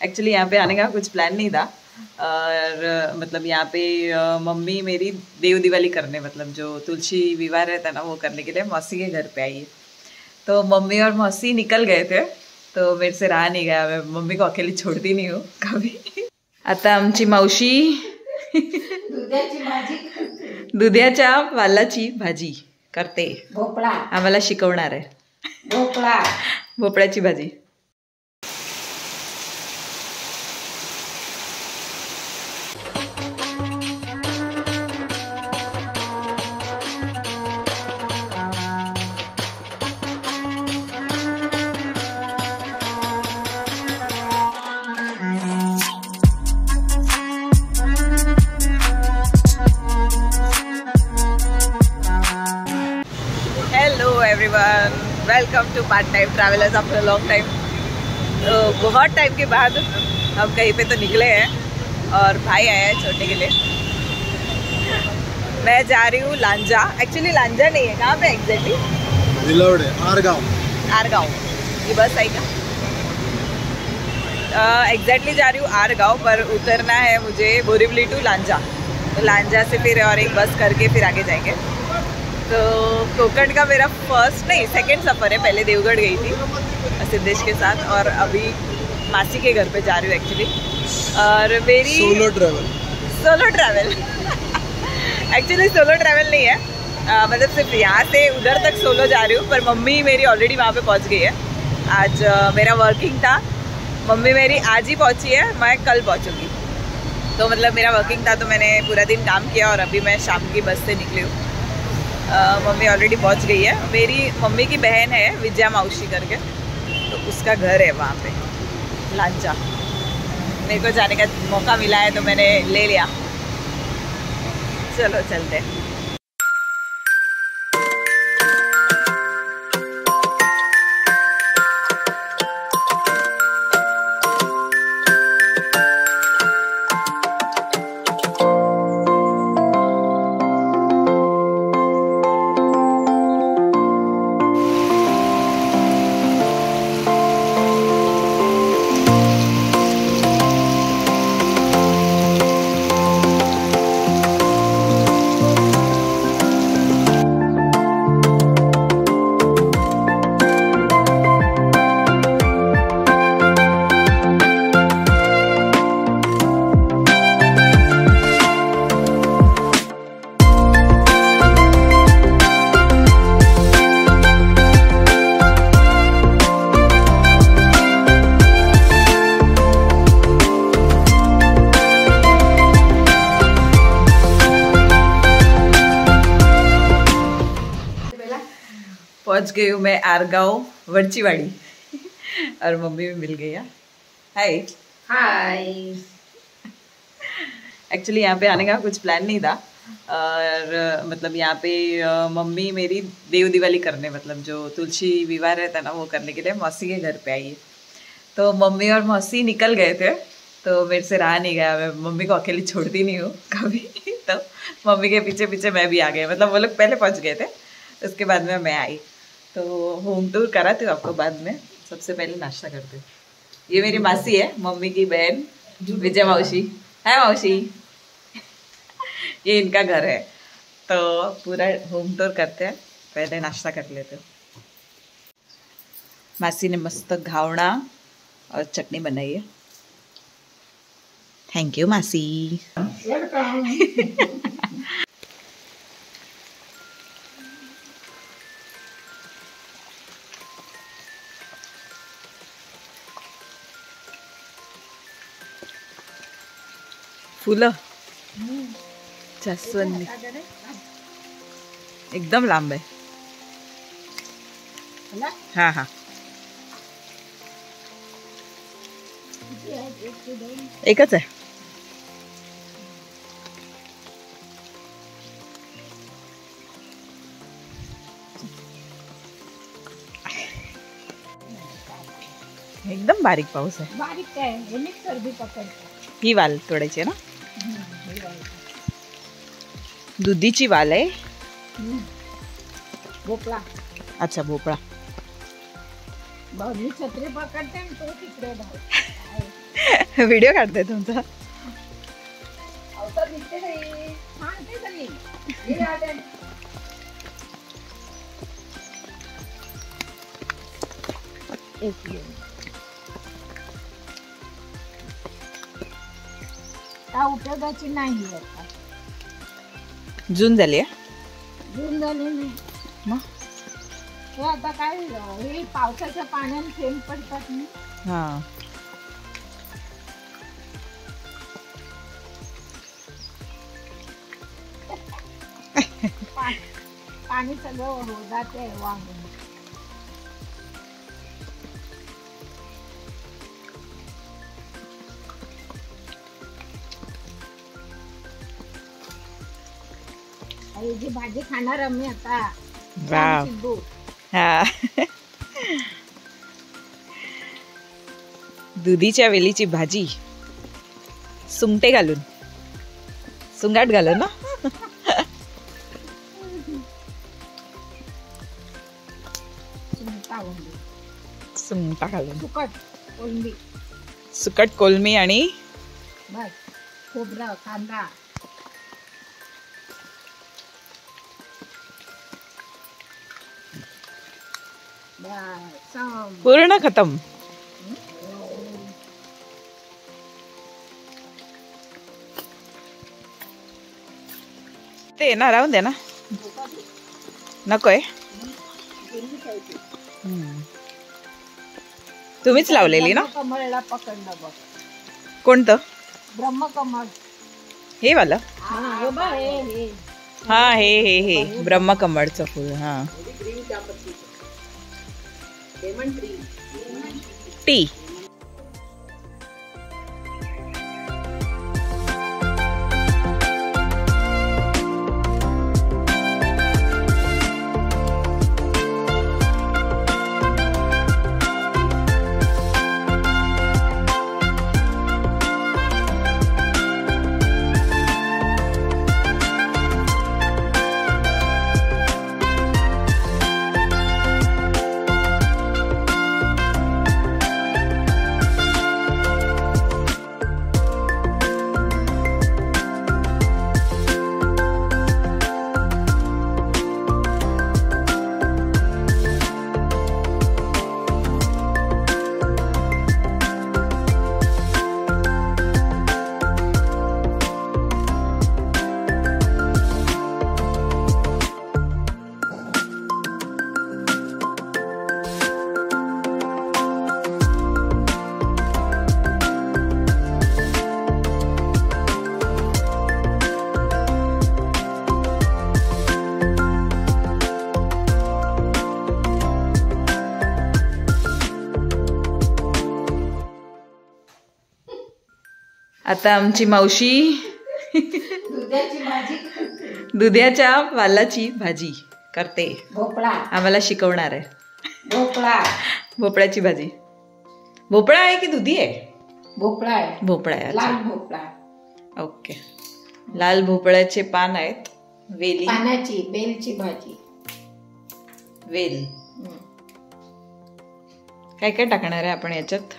Actually यहाँ पे आने का कुछ प्लान नहीं था और मतलब यहाँ पे मम्मी मेरी देव दिवाली करने, मतलब जो तुलसी विवाह रहता है ना, वो करने के लिए मौसी के घर पे आई है। तो मम्मी और मौसी निकल गए थे, तो मेरे से रहा नहीं गया, मैं मम्मी को अकेली छोड़ती नहीं हूँ कभी। आता आमची मावशी दुधाच्या वालाची भाजी करते, भोपळा आम्हाला शिकवणार आहे। भोपळ्याची भाजी। Everyone, welcome to part time travellers after long time. तो बहुत टाइम के बाद हम कहीं पे तो निकले हैं और भाई आया है छोड़ने के लिए। मैं जा रही हूँ लांजा। एक्चुअली लांजा नहीं है, कहाँ पे एग्जैक्टली? आरगांव। ये बस आई क्या? एग्जैक्टली जा रही हूँ आरगांव, पर उतरना है मुझे बोरीवली टू लांजा। तो लांजा से फिर और एक बस करके फिर आगे जाएंगे। तो कोकण का मेरा फर्स्ट नहीं सेकंड सफ़र है। पहले देवगढ़ गई थी सिद्धेश के साथ और अभी मासी के घर पे जा रही हूँ एक्चुअली। और मेरी solo travel actually solo travel नहीं है, मतलब सिर्फ यहाँ से उधर तक सोलो जा रही हूँ, पर मम्मी मेरी ऑलरेडी वहाँ पे पहुँच गई है। आज मेरा वर्किंग था, मम्मी मेरी आज ही पहुँची है, मैं कल पहुँचूँगी। तो मतलब मेरा वर्किंग था तो मैंने पूरा दिन काम किया और अभी मैं शाम की बस से निकली हूँ। मम्मी ऑलरेडी पहुंच गई है। मेरी मम्मी की बहन है विजया मावशी करके, तो उसका घर है वहाँ पे लांजा। मेरे को जाने का मौका मिला है तो मैंने ले लिया। चलो चलते हैं। पहुंच गई हूँ मैं आरगांव वरचीवाड़ी और मम्मी भी मिल गई है। हाय। एक्चुअली यहाँ पे आने का कुछ प्लान नहीं था और मतलब यहाँ पे मम्मी मेरी देव दिवाली करने, मतलब जो तुलसी विवाह रहता है ना, वो करने के लिए मौसी के घर पे आई है। तो मम्मी और मौसी निकल गए थे, तो मेरे से रहा नहीं गया, मैं मम्मी को अकेली छोड़ती नहीं हूँ कभी। तो मम्मी के पीछे पीछे मैं भी आ गई, मतलब वो लोग पहले पहुँच गए थे, उसके बाद में मैं आई। तो होम टूर कराती हूँ आपको बाद में, सबसे पहले नाश्ता करते हूँ। ये मेरी मासी है, मम्मी की बहन विजय मावशी है। मावशी ये इनका घर है। तो पूरा होम टूर करते हैं, पहले नाश्ता कर लेते हैं। मासी ने मस्त घावना और चटनी बनाई है। थैंक यू मासी। फुलं जास्वंदी एकदम लांब आहे। हाँ हाँ एकच आहे। एकदम बारीक पाऊस आहे। बारीक आहे, सर्दी पकडते। ही वाल तोडायची आहे ना? दुधीची वाल आहे। भोपळा। अच्छा भोपळा। मी छत्री पकडते तो तिकडे व्हिडिओ काढते तुमचा. उपयोगाची नाही आता. जून झाली आहे. जून झाली नाही मग हे आता काय हे पावसाच्या पाण्याने थेंब पडतात ना. हा पाणी सगळं जाते वाहून. जी भाजी खाणार आम्ही आता. वाव. हा दुधीच्या वेलीची भाजी सुंगटे घालून सुंगाट घालून ना. सुंगटा घालून सुकट कोलमी आणि बस खोबरं कांदा. पूर्ण खतम. ते ना राहून दे ना. नकोय. तुम्हीच लावलेली ना. कमळला पकडलं बघ. कोणतं. ब्रह्मकमळ. हे वाला. हा हे ब्रह्मकमळचं फुल. हा टी. आता आमची मावशी दुध्याच्या वालाची भाजी करते. भोपळा आम्हाला शिकवणार आहे. भोपळ्याची भाजी. भोपळा आहे की दुधी आहे. भोपळा आहे. भोपळा आहे. लाल भोपळा. ओके. लाल भोपळ्याचे पान आहेत. वेली पानाची बेलची भाजी. वेल. काय काय टाकणार आहे आपण याच्यात.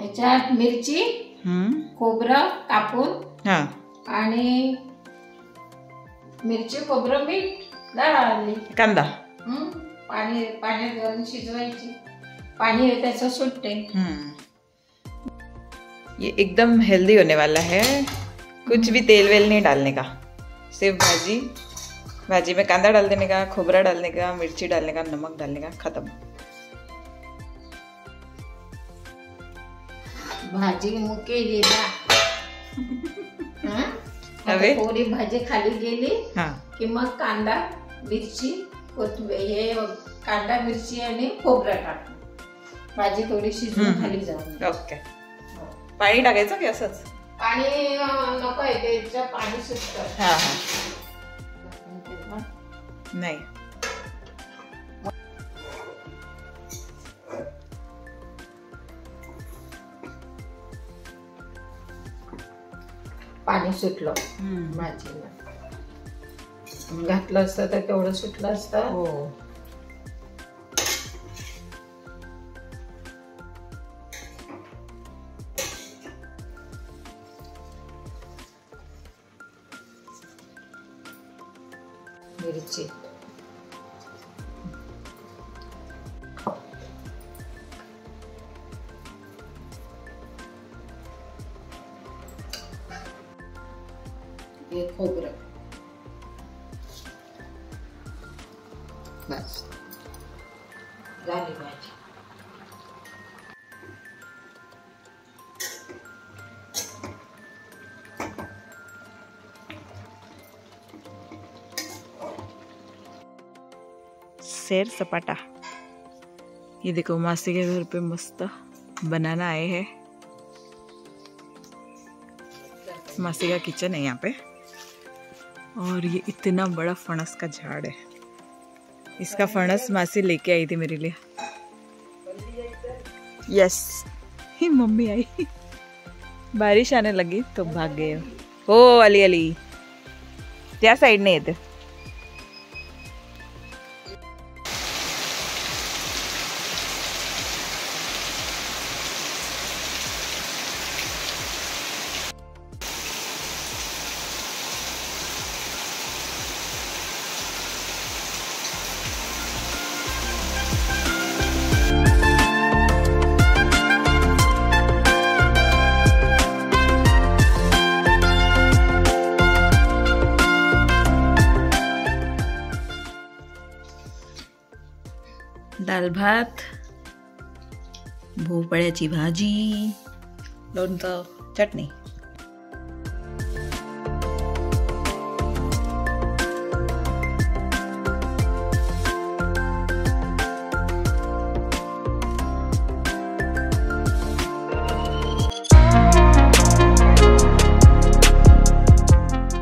याच्यात मिरची, खोबरं कापून, हा आणि मिरची, खोबरं, मीठ, डाळ आली, कांदा. पाण्यात घालून शिजवायची. पानी त्याचं सुटते. ये एकदम हेल्दी होने वाला है. कुछ भी तेल वेल नहीं डालने का. सिर्फ भाजी में कांदा डाल देने का, खोबरा डालने का, मिर्ची डालने का, नमक डालने का, खत्म. भाजी मुके थोडी भाजी खाली गेली की मग कांदा, मिरची, कोथिंबीर, कांदा, मिरची आणि खोबरा टाकतो. भाजी थोडी शिजून खाली जाऊन. ओके. पाणी टाकायचं की असंच. पाणी नको आहे. त्याचं पाणी सुटतं. हा नाही. पाणी सुटलं भाजीला. घातलं असतं तर तेवढं सुटलं असतं. हो. मिरची, हे खोबरं, बस झाली भाजी. सैर सपाटा. ये देखो मासी के घर पे मस्त बनाना आए हैं. मासी का किचन है यहाँ पे. और ये इतना बड़ा फणस का झाड़ है. इसका फणस मासी लेके आई थी मेरे लिए. यस, ही मम्मी आई. बारिश आने लगी तो भाग गए. हो अली अली त्या साईडने येते. दाल भात, भोपळ्याची भाजी, लोणचं, चटणी.